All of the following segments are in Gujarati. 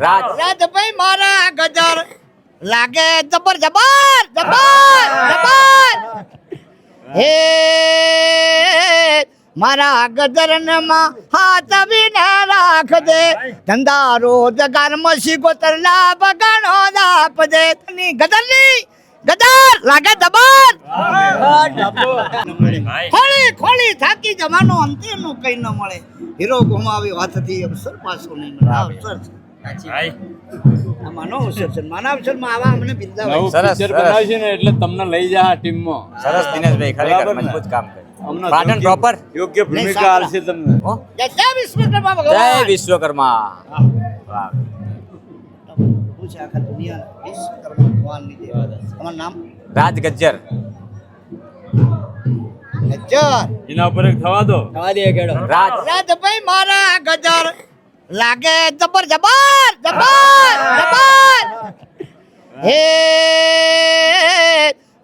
રાજભાઈ મારા ગજર લાગે જબર જબર જબર જબર હે મારા ગજરનમાં હાથ વિને રાખ દે ધંધા રોજગાર મસી ગોતર લાભ ગણો દાપ દે ગજરની ગજર લાગે જબર ખોલી ખોલી થાકી જવાનો અંતે નું કઈ ન મળે હીરો ગુમાવી વાતથી અવસર પાછો નહીં મળે અવસર આમાં નો અવસર છે માનવ અવસરમાં આવા અમને બિરદાવાય સરસ બનાવશે ને એટલે તમને લઈ જા ટીમમાં સરસ દિનેશભાઈ ખરેખર મજબૂત કામ કર્યું પાટણ પ્રોપર યોગ્ય ભૂમિકા આલશે તમને જય વિશ્વકર્મા જય ભગવાન વિશ્વકર્મા વાહ પૂછે આખા દુનિયા વિશ્વકર્મા ભગવાનની દેવા તમારું નામ રાજ ગજ્જર ગજર એના ઉપર એક થવા દો રાજ રાજભાઈ મારા ગજર લાગે જબર જબર જબર જબર હે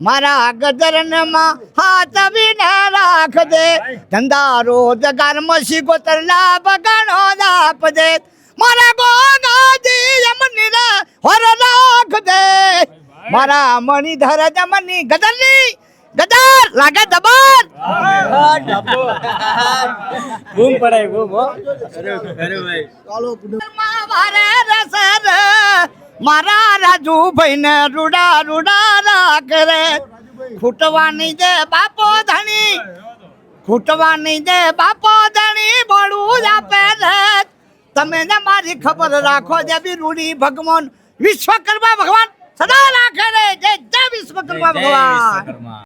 મારા ગજરમાં હાથ વિને રાખ દે ધંધા રોજગાર મસી ગોતર લાભ ગણો દાપ દે મારા ગોગાજી યમની રે હોર રાખ દે મારા મણિધર જમની ગજરની ગજર લાગે જબર બૂમ પડાય બૂમ હો મારે રસર મારા રાજુ ભાઈને રૂડા રૂડા રાખ રે ખૂટવાની દે બાપો ધણી ખૂટવાની દે બાપો ધણી બળું આપે રે તમે ને મારી ખબર રાખો જે બી રૂડી ભગવાન વિશ્વકર્મા ભગવાન સદા રાખે રે જય જય વિશ્વકર્મા ભગવાન